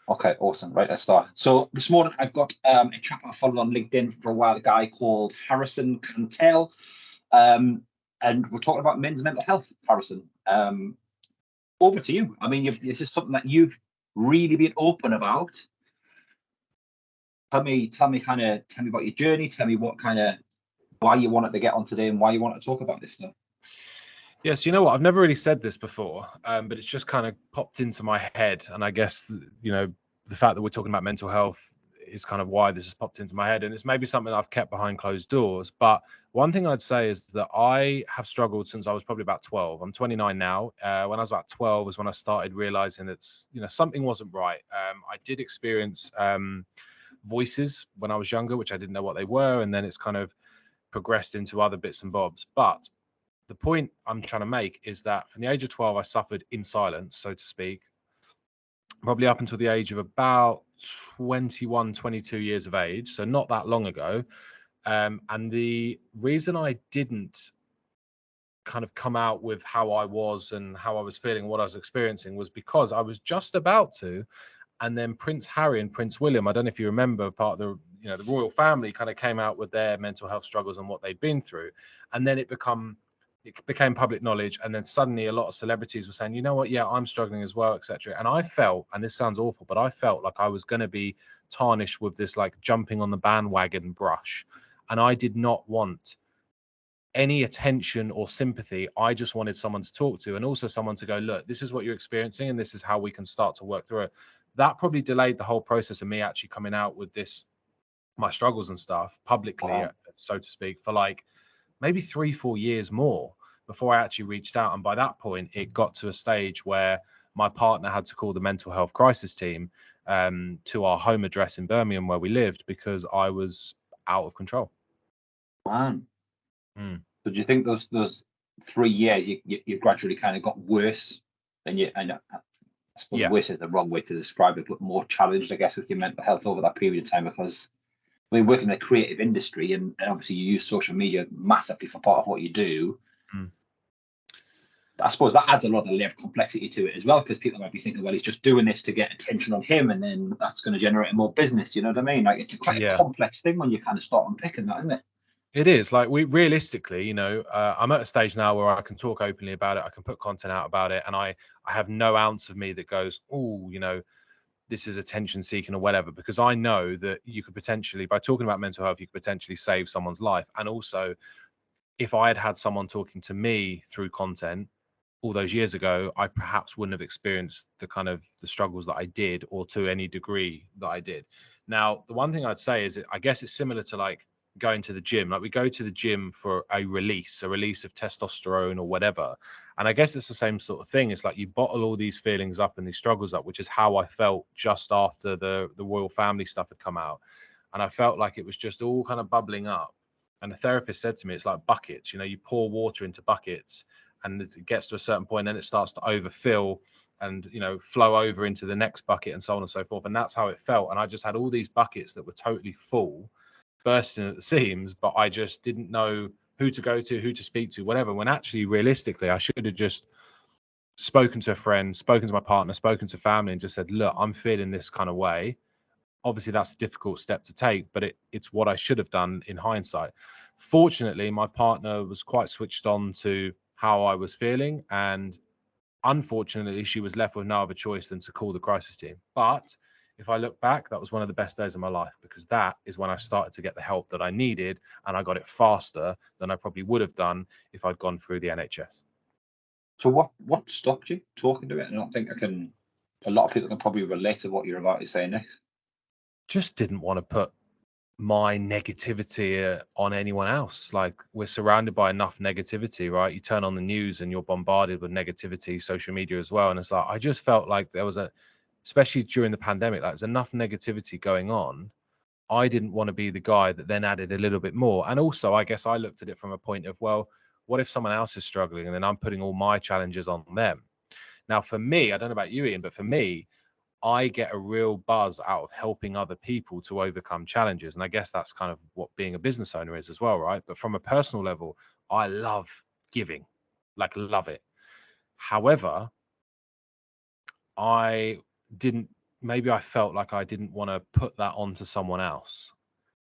Okay, awesome. Right, let's start. So this morning I've got a chap I followed on LinkedIn for a while, a guy called Harrison Cantel. And we're talking about men's mental health, Harrison. Over to you. I mean, this is something that you've really been open about. Tell me about your journey. Tell me why you wanted to get on today and why you want to talk about this stuff. Yes, you know what? I've never really said this before, but it's just kind of popped into my head. And I guess, the fact that we're talking about mental health is kind of why this has popped into my head. And it's maybe something I've kept behind closed doors. But one thing I'd say is that I have struggled since I was probably about 12. I'm 29 now. When I was about 12 was when I started realizing that, something wasn't right. I did experience voices when I was younger, which I didn't know what they were. And then it's kind of progressed into other bits and bobs. But the point I'm trying to make is that from the age of 12, I suffered in silence, so to speak, probably up until the age of about 21, 22 years of age. So not that long ago. And the reason I didn't kind of come out with how I was and how I was feeling, what I was experiencing, was because I was just about to. And then Prince Harry and Prince William, I don't know if you remember, part of the royal family kind of came out with their mental health struggles and what they'd been through. And then it became public knowledge, and then suddenly a lot of celebrities were saying, you know what, yeah, I'm struggling as well, etc. And I felt, and this sounds awful, but I felt like I was going to be tarnished with this like jumping on the bandwagon brush, and I did not want any attention or sympathy. I just wanted someone to talk to, and also someone to go, look, this is what you're experiencing and this is how we can start to work through it. That probably delayed the whole process of me actually coming out with my struggles and stuff publicly, Wow. so to speak, for like maybe 3-4 years more before I actually reached out. And by that point, it got to a stage where my partner had to call the mental health crisis team to our home address in Birmingham where we lived, because I was out of control. Man. So do you think those 3 years you gradually kind of got worse, and I suppose worse is the wrong way to describe it, but more challenged, I guess, with your mental health over that period of time? Because we work in a creative industry, and obviously you use social media massively for part of what you do. I suppose that adds a lot of layer of complexity to it as well, because people might be thinking, well, he's just doing this to get attention on him, and then that's going to generate more business. You know what I mean? Like, it's quite a complex thing when you kind of start unpicking that, isn't it? It is. Like, we realistically, I'm at a stage now where I can talk openly about it. I can put content out about it, and I have no ounce of me that goes, oh, this is attention seeking or whatever, because I know that you could potentially, by talking about mental health, you could potentially save someone's life. And also, if I had someone talking to me through content all those years ago, I perhaps wouldn't have experienced the struggles that I did, or to any degree that I did. Now, the one thing I'd say is, I guess it's similar to like going to the gym. Like, we go to the gym for a release of testosterone or whatever. And I guess it's the same sort of thing. It's like you bottle all these feelings up and these struggles up, which is how I felt just after the royal family stuff had come out. And I felt like it was just all kind of bubbling up. And the therapist said to me, it's like buckets, you pour water into buckets, and it gets to a certain point, and then it starts to overfill and, flow over into the next bucket, and so on and so forth. And that's how it felt. And I just had all these buckets that were totally full, bursting at the seams, but I just didn't know who to go to, who to speak to, whatever, when actually, realistically, I should have just spoken to a friend, spoken to my partner, spoken to family, and just said, look, I'm feeling this kind of way. Obviously, that's a difficult step to take, but it's what I should have done in hindsight. Fortunately, my partner was quite switched on to how I was feeling, and unfortunately, she was left with no other choice than to call the crisis team. But if I look back, that was one of the best days of my life, because that is when I started to get the help that I needed, and I got it faster than I probably would have done if I'd gone through the NHS. So what stopped you talking to it? I don't think a lot of people can probably relate to what you're about to say next. Just didn't want to put my negativity on anyone else. Like, we're surrounded by enough negativity, right? You turn on the news and you're bombarded with negativity, social media as well. And it's like, I just felt like there was especially during the pandemic, like, there's enough negativity going on. I didn't want to be the guy that then added a little bit more. And also, I guess I looked at it from a point of, well, what if someone else is struggling and then I'm putting all my challenges on them? Now, for me, I don't know about you, Ian, but for me, I get a real buzz out of helping other people to overcome challenges. And I guess that's kind of what being a business owner is as well, right? But from a personal level, I love giving, like, love it. However, I didn't maybe I felt like I didn't want to put that onto someone else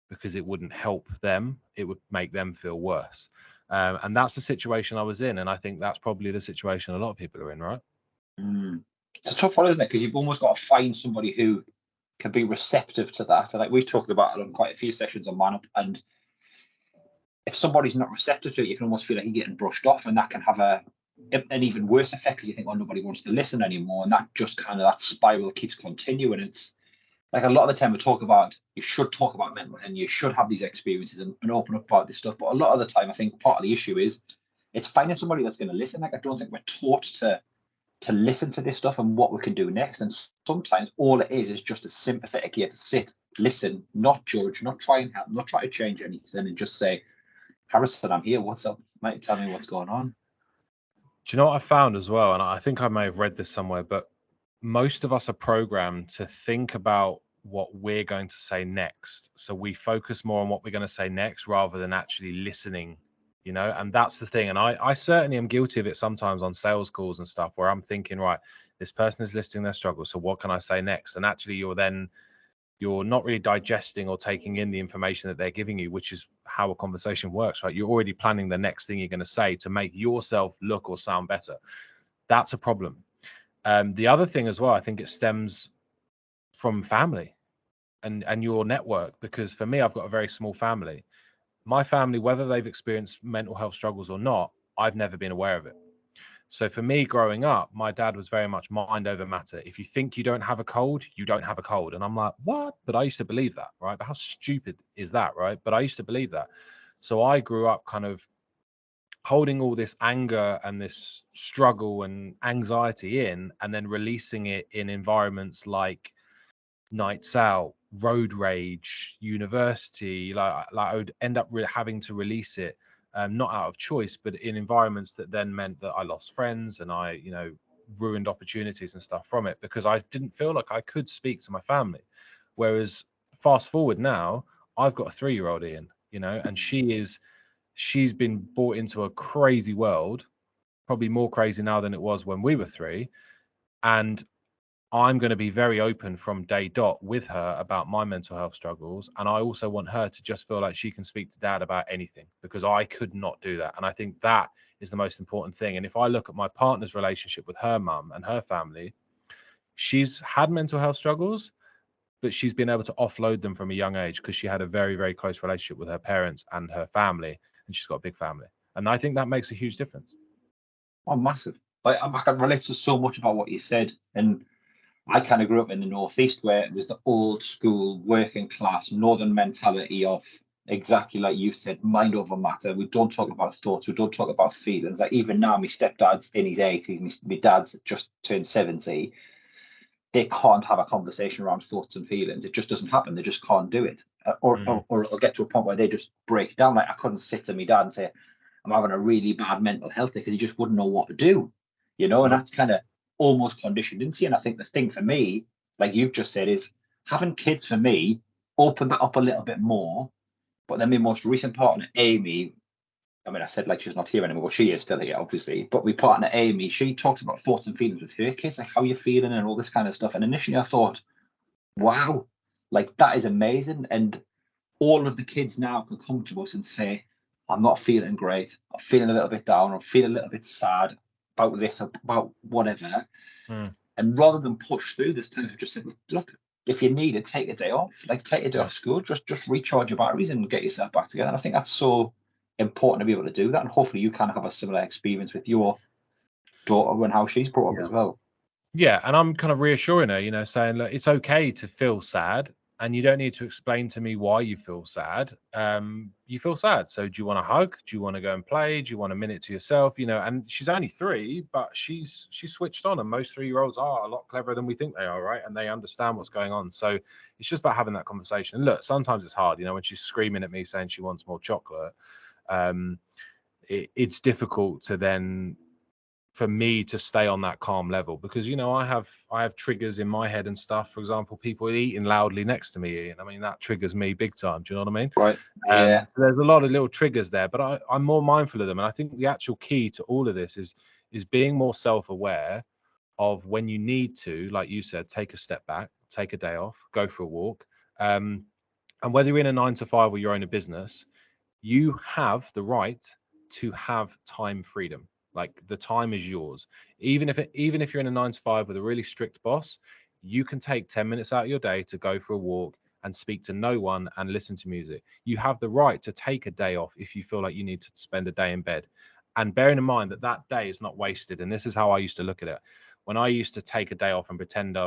because it wouldn't help them. It would make them feel worse. And that's the situation I was in. And I think that's probably the situation a lot of people are in, right? It's a tough one, isn't it? Because you've almost got to find somebody who can be receptive to that. And like we've talked about it on quite a few sessions on MANUP, and if somebody's not receptive to it, you can almost feel like you're getting brushed off, and that can have an even worse effect because you think, oh, nobody wants to listen anymore, and that just kind of that spiral keeps continuing. It's like a lot of the time we talk about you should talk about mental health and you should have these experiences and open up about this stuff, but a lot of the time I think part of the issue is it's finding somebody that's going to listen. Like I don't think we're taught to listen to this stuff and what we can do next, and sometimes all it is just a sympathetic ear to sit, listen, not judge, not try and help, not try to change anything, and just say, Harrison, I'm here, what's up, mate? Tell me what's going on. Do you know what I found as well? And I think I may have read this somewhere, but most of us are programmed to think about what we're going to say next. So we focus more on what we're going to say next rather than actually listening, you know, and that's the thing. And I certainly am guilty of it sometimes on sales calls and stuff where I'm thinking, right, this person is listing their struggles, so what can I say next? And actually you're not really digesting or taking in the information that they're giving you, which is how a conversation works, right? You're already planning the next thing you're going to say to make yourself look or sound better. That's a problem. The other thing as well, I think it stems from family and your network, because for me, I've got a very small family. My family, whether they've experienced mental health struggles or not, I've never been aware of it. So for me growing up, my dad was very much mind over matter. If you think you don't have a cold, you don't have a cold. And I'm like, what? But I used to believe that, right? But how stupid is that, right? But I used to believe that. So I grew up kind of holding all this anger and this struggle and anxiety in, and then releasing it in environments like nights out, road rage, university. Like I would end up having to release it. Not out of choice, but in environments that then meant that I lost friends and I, you know, ruined opportunities and stuff from it because I didn't feel like I could speak to my family. Whereas fast forward now, I've got a 3-year-old Ian, you know, and she's been brought into a crazy world, probably more crazy now than it was when we were 3. And I'm going to be very open from day dot with her about my mental health struggles. And I also want her to just feel like she can speak to dad about anything, because I could not do that. And I think that is the most important thing. And if I look at my partner's relationship with her mum and her family, she's had mental health struggles, but she's been able to offload them from a young age because she had a very, very close relationship with her parents and her family. And she's got a big family. And I think that makes a huge difference. Oh, massive. Like, I can relate to so much about what you said. And I kind of grew up in the Northeast where it was the old school working class northern mentality of exactly like you said, mind over matter. We don't talk about thoughts. We don't talk about feelings. Like even now, my stepdad's in his 80s, my dad's just turned 70. They can't have a conversation around thoughts and feelings. It just doesn't happen. They just can't do it. Or it'll get to a point where they just break down. Like I couldn't sit to my dad and say, I'm having a really bad mental health day, because he just wouldn't know what to do, you know, and that's kind of almost conditioned into you. And I think the thing for me, like you've just said, is having kids for me opened that up a little bit more. But then my most recent partner, Amy, I mean, I said like she's not here anymore, but she is still here, obviously. But my partner, Amy, she talks about thoughts and feelings with her kids, like how you're feeling and all this kind of stuff. And initially I thought, wow, like that is amazing. And all of the kids now can come to us and say, I'm not feeling great. I'm feeling a little bit down. I'm feeling a little bit sad about this, about whatever. And rather than push through this time, I've just said, look, if you need it, take a day off. Like take a day off school, just recharge your batteries and get yourself back together. And I think that's so important to be able to do that. And hopefully you kind of have a similar experience with your daughter and how she's brought up as well. Yeah, and I'm kind of reassuring her, you know, saying, look, it's okay to feel sad, and you don't need to explain to me why you feel sad. You feel sad. So do you want a hug? Do you want to go and play? Do you want a minute to yourself? You know, and she's only 3, but she's switched on, and most 3-year-olds are a lot cleverer than we think they are, right? And they understand what's going on. So it's just about having that conversation. And look, sometimes it's hard, you know, when she's screaming at me saying she wants more chocolate. It's difficult to then, for me to stay on that calm level, because, you know, I have triggers in my head and stuff. For example, people eating loudly next to me, and I mean, that triggers me big time. Do you know what I mean? Right. Yeah. So there's a lot of little triggers there, but I'm more mindful of them. And I think the actual key to all of this is being more self-aware of when you need to, like you said, take a step back, take a day off, go for a walk. And whether you're in a 9 to 5 or you own a business, you have the right to have time freedom. Like the time is yours. Even if you're in a 9 to 5 with a really strict boss, you can take 10 minutes out of your day to go for a walk and speak to no one and listen to music. You have the right to take a day off if you feel like you need to spend a day in bed. And bearing in mind that that day is not wasted. And this is how I used to look at it. When I used to take a day off and pretend,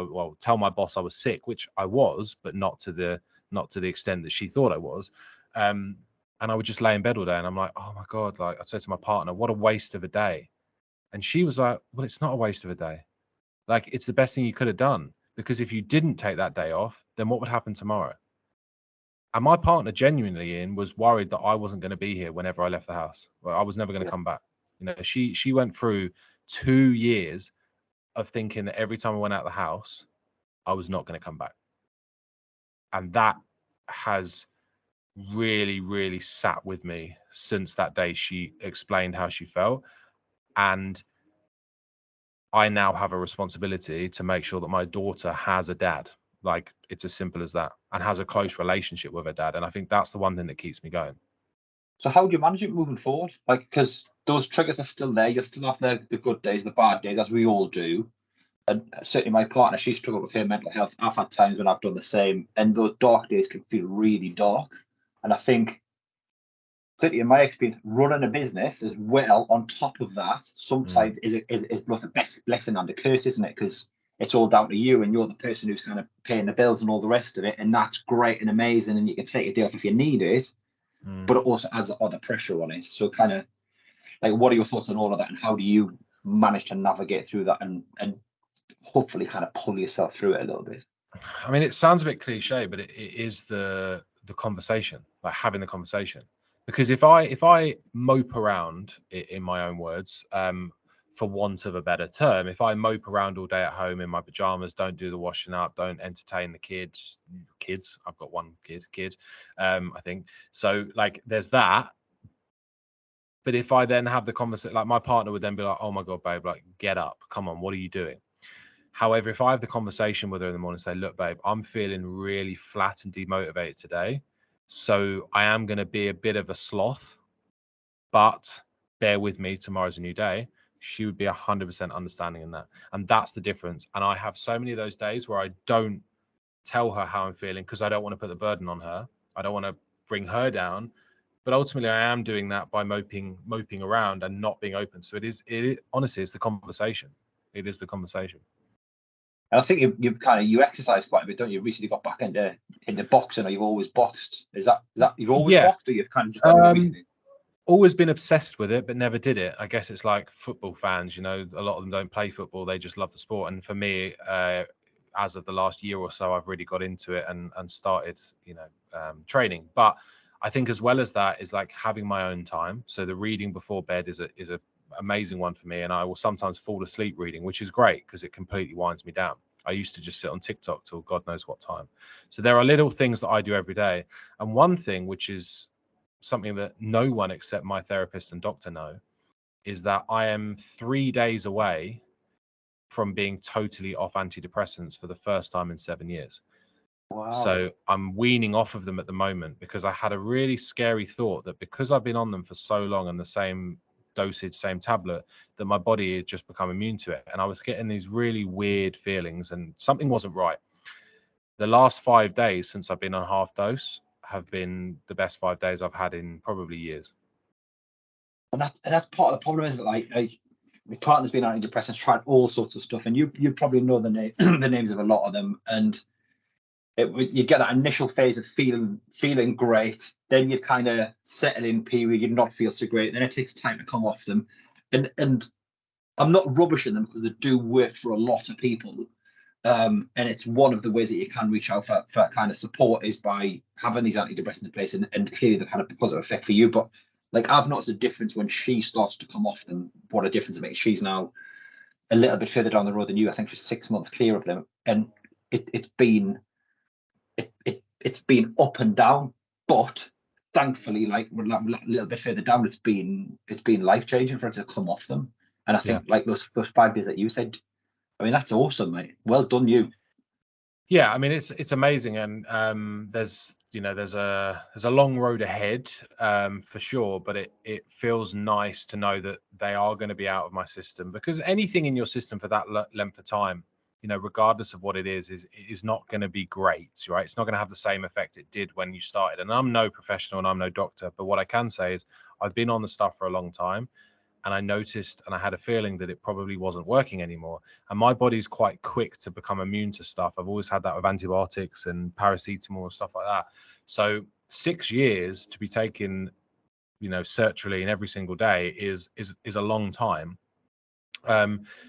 tell my boss I was sick, which I was, but not to the extent that she thought I was. And I would just lay in bed all day. And I'm like, oh my God, like I said to my partner, what a waste of a day. And she was like, well, it's not a waste of a day. Like, it's the best thing you could have done. Because if you didn't take that day off, then what would happen tomorrow? And my partner genuinely was worried that I wasn't going to be here whenever I left the house. Well, I was never going to come back. You know, she went through 2 years of thinking that every time I went out of the house, I was not going to come back. And that has really, really sat with me since that day she explained how she felt. And I now have a responsibility to make sure that my daughter has a dad. Like, it's as simple as that, and has a close relationship with her dad. And I think that's the one thing that keeps me going. So how do you manage it moving forward? Like, because those triggers are still there. You still have the good days, the bad days, as we all do. And certainly my partner, she struggled with her mental health. I've had times when I've done the same, and those dark days can feel really dark. And I think, certainly in my experience, running a business as well on top of that sometimes is both a blessing and a curse, isn't it? Because it's all down to you, and you're the person who's kind of paying the bills and all the rest of it, and that's great and amazing, and you can take a day off if you need it, but it also adds other pressure on it. So kind of like, what are your thoughts on all of that, and how do you manage to navigate through that and hopefully kind of pull yourself through it a little bit? I mean, it sounds a bit cliche, but it is the conversation, like having the conversation. Because if I mope around, in my own words, for want of a better term, if I mope around all day at home in my pajamas, don't do the washing up, don't entertain the kids, I've got one kid, I think. So like, there's that. But if I then have the conversation, like my partner would then be like, oh my God, babe, like, get up, come on, what are you doing? However, if I have the conversation with her in the morning and say, look, babe, I'm feeling really flat and demotivated today, so I am going to be a bit of a sloth, but bear with me, tomorrow's a new day, she would be 100% understanding in that. And that's the difference. And I have so many of those days where I don't tell her how I'm feeling because I don't want to put the burden on her. I don't want to bring her down. But ultimately, I am doing that by moping around and not being open. So it honestly, it's the conversation. It is the conversation. And I think you exercise quite a bit, don't you? Recently got back into boxing, or you've always boxed. Is that you've always boxed, or you've kind of just got recently? Always been obsessed with it, but never did it. I guess it's like football fans, you know, a lot of them don't play football, they just love the sport. And for me, as of the last year or so, I've really got into it and started, training. But I think as well as that is like having my own time. So the reading before bed is a amazing one for me, and I will sometimes fall asleep reading, which is great because it completely winds me down. I used to just sit on TikTok till God knows what time. So there are little things that I do every day, and one thing which is something that no one except my therapist and doctor know is that I am 3 days away from being totally off antidepressants for the first time in 7 years. Wow. So I'm weaning off of them at the moment because I had a really scary thought that because I've been on them for so long and the same dosage, same tablet, that my body had just become immune to it. And I was getting these really weird feelings and something wasn't right. The last 5 days since I've been on half dose have been the best 5 days I've had in probably years. And that's part of the problem, isn't it? Like my partner's been on antidepressants, tried all sorts of stuff, and you probably know the names of a lot of them. And you get that initial phase of feeling great, then you kind of settle in period, you not feel so great, then it takes time to come off them. And I'm not rubbishing them because they do work for a lot of people. And it's one of the ways that you can reach out for kind of support is by having these antidepressants in place, and clearly they've had a positive effect for you. But like, I've noticed a difference when she starts to come off them, what a difference it makes. She's now a little bit further down the road than you. I think she's 6 months clear of them, and it's been up and down, but thankfully, like, we're a little bit further down, it's been life changing for her to come off them. And I think like those 5 days that you said, I mean, that's awesome, mate. Well done, you. Yeah, I mean it's amazing, and there's a long road ahead, for sure, but it feels nice to know that they are going to be out of my system, because anything in your system for that length of time, regardless of what it is not going to be great, right? It's not going to have the same effect it did when you started. And I'm no professional and I'm no doctor, but what I can say is I've been on the stuff for a long time, and I noticed and I had a feeling that it probably wasn't working anymore. And my body's quite quick to become immune to stuff. I've always had that with antibiotics and paracetamol and stuff like that. So 6 years to be taking, sertraline every single day is a long time.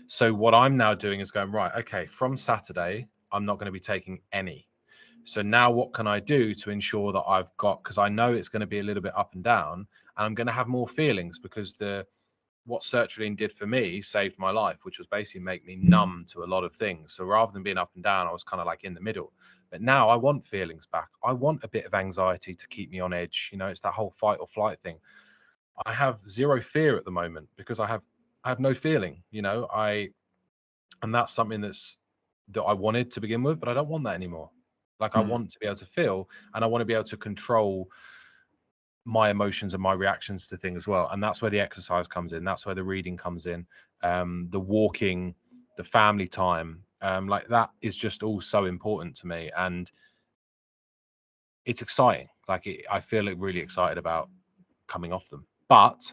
So what I'm now doing is going, right, okay, from Saturday, I'm not going to be taking any. So now what can I do to ensure that I've got, because I know it's going to be a little bit up and down, and I'm going to have more feelings, because what sertraline did for me saved my life, which was basically make me numb to a lot of things. So rather than being up and down, I was kind of like in the middle. But now I want feelings back. I want a bit of anxiety to keep me on edge. It's that whole fight or flight thing. I have zero fear at the moment because I have no feeling, and that's something that I wanted to begin with, but I don't want that anymore. Like I want to be able to feel, and I want to be able to control my emotions and my reactions to things as well. And that's where the exercise comes in. That's where the reading comes in. The walking, the family time, like that is just all so important to me. And it's exciting. I feel really excited about coming off them, but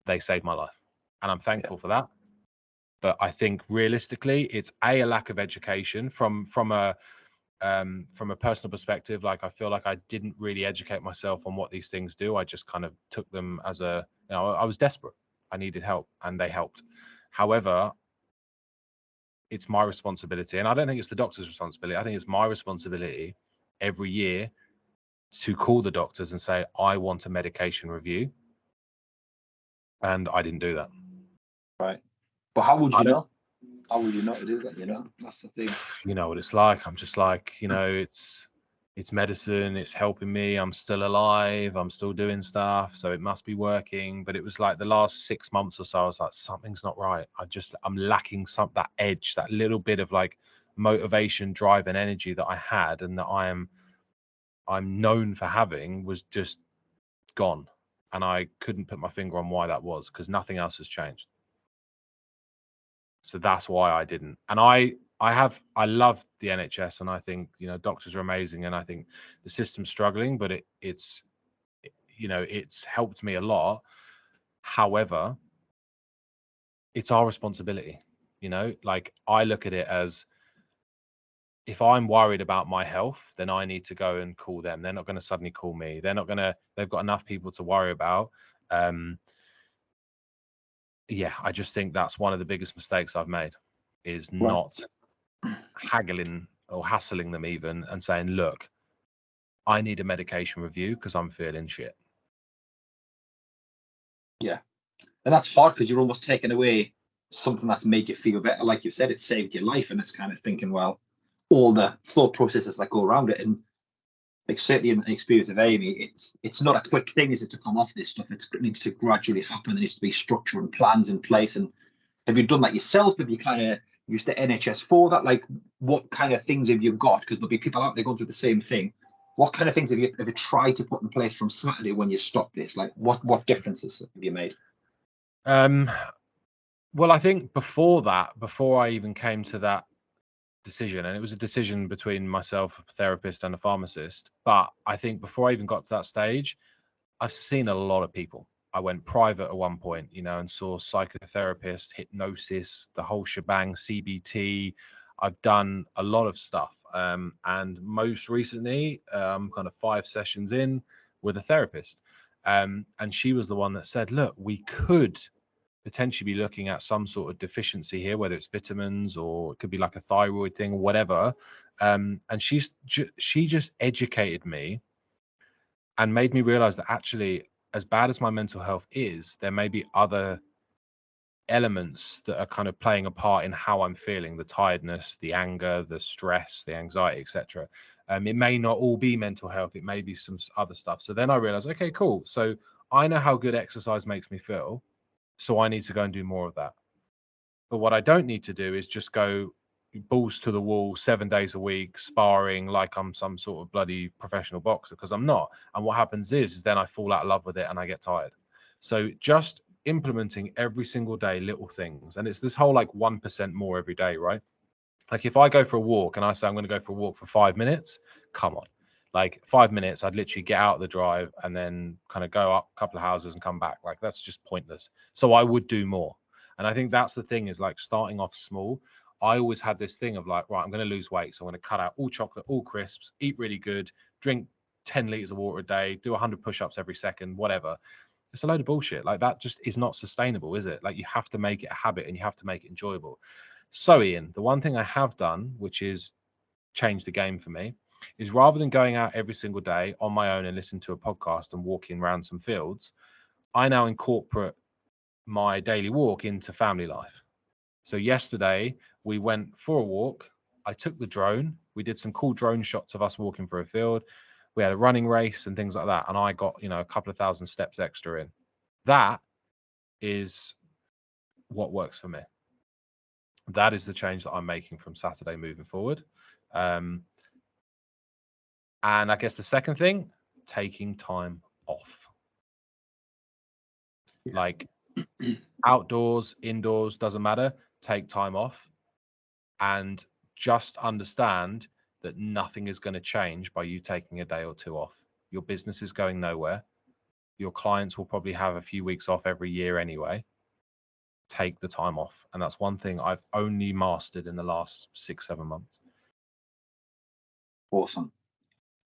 they saved my life and I'm thankful for that. But I think realistically, it's a lack of education from a personal perspective. Like I feel like I didn't really educate myself on what these things do. I just kind of took them as I was desperate. I needed help and they helped. However, it's my responsibility, and I don't think it's the doctor's responsibility. I think it's my responsibility every year to call the doctors and say, I want a medication review. And I didn't do that. Right. But how would you know? How would you know to do that? That's the thing. You know what it's like. I'm just like, it's medicine. It's helping me. I'm still alive. I'm still doing stuff. So it must be working. But it was like the last 6 months or so, I was like, something's not right. I'm lacking that edge, that little bit of like motivation, drive and energy that I had and that I'm known for having was just gone. And I couldn't put my finger on why that was, because nothing else has changed. So that's why I didn't. And I love the NHS, and I think doctors are amazing, and I think the system's struggling, but it's helped me a lot. However, it's our responsibility. Like I look at it as, if I'm worried about my health, then I need to go and call them. They're not going to suddenly call me. They've got enough people to worry about. Yeah, I just think that's one of the biggest mistakes I've made, is not haggling or hassling them even and saying, look, I need a medication review because I'm feeling shit. Yeah. And that's hard because you're almost taking away something that's made you feel better. Like you said, it saved your life, and it's kind of thinking, well, all the thought processes that go around it. And like certainly in the experience of Amy, it's not a quick thing, is it, to come off this stuff? It needs to gradually happen. There needs to be structure and plans in place. And have you done that yourself? Have you kind of used the NHS for that? Like, what kind of things have you got? Because there'll be people out there going through the same thing. What kind of things have you tried to put in place from Saturday when you stopped this? Like, what differences have you made? Well, I think before I even came to that decision, and it was a decision between myself, a therapist, and a pharmacist, but I think before I even got to that stage, I've seen a lot of people. I went private at one point, and saw psychotherapists, hypnosis, the whole shebang, CBT. I've done a lot of stuff, and most recently, kind of 5 sessions in with a therapist, and she was the one that said, look, we could potentially be looking at some sort of deficiency here, whether it's vitamins or it could be like a thyroid thing or whatever. And she just educated me and made me realize that actually, as bad as my mental health is, there may be other elements that are kind of playing a part in how I'm feeling: the tiredness, the anger, the stress, the anxiety, etc. It may not all be mental health. It may be some other stuff. So then I realized, okay, cool. So I know how good exercise makes me feel. So I need to go and do more of that. But what I don't need to do is just go balls to the wall 7 days a week, sparring like I'm some sort of bloody professional boxer, because I'm not. And what happens is then I fall out of love with it and I get tired. So just implementing every single day little things, and it's this whole like 1% more every day, right? Like if I go for a walk and I say I'm going to go for a walk for 5 minutes, come on. Like 5 minutes, I'd literally get out of the drive and then kind of go up a couple of houses and come back. Like that's just pointless. So I would do more. And I think that's the thing, is like starting off small. I always had this thing of like, right, I'm going to lose weight. So I'm going to cut out all chocolate, all crisps, eat really good, drink 10 liters of water a day, do 100 push-ups every second, whatever. It's a load of bullshit. Like that just is not sustainable, is it? Like you have to make it a habit and you have to make it enjoyable. So Ian, the one thing I have done, which is changed the game for me, is rather than going out every single day on my own and listening to a podcast and walking around some fields, I now incorporate my daily walk into family life. So yesterday we went for a walk. I took the drone. We did some cool drone shots of us walking through a field. We had a running race and things like that. And I got, a couple of thousand steps extra in. That is what works for me. That is the change that I'm making from Saturday moving forward. And I guess the second thing, taking time off. Yeah. Like outdoors, indoors, doesn't matter. Take time off and just understand that nothing is going to change by you taking a day or two off. Your business is going nowhere. Your clients will probably have a few weeks off every year anyway. Take the time off. And that's one thing I've only mastered in the last 6-7 months. Awesome.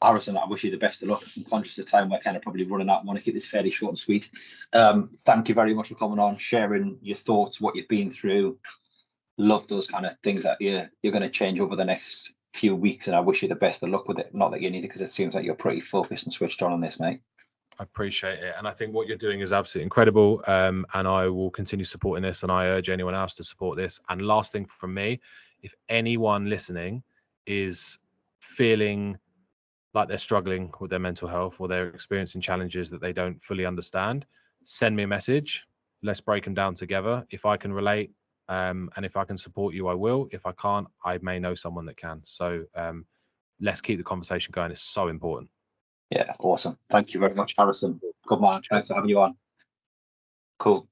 Harrison, I wish you the best of luck. I'm conscious of time. We're kind of probably running out. I want to keep this fairly short and sweet. Thank you very much for coming on, sharing your thoughts, what you've been through. Love those kind of things that you're going to change over the next few weeks, and I wish you the best of luck with it. Not that you need it, because it seems like you're pretty focused and switched on this, mate. I appreciate it, and I think what you're doing is absolutely incredible, and I will continue supporting this, and I urge anyone else to support this. And last thing from me, if anyone listening is feeling like they're struggling with their mental health or they're experiencing challenges that they don't fully understand, send me a message. Let's break them down together. If I can relate, and if I can support you, I will. If I can't, I may know someone that can. So let's keep the conversation going. It's so important. Yeah, awesome. Thank you very much, Harrison. Good man. Thanks for having you on. Cool.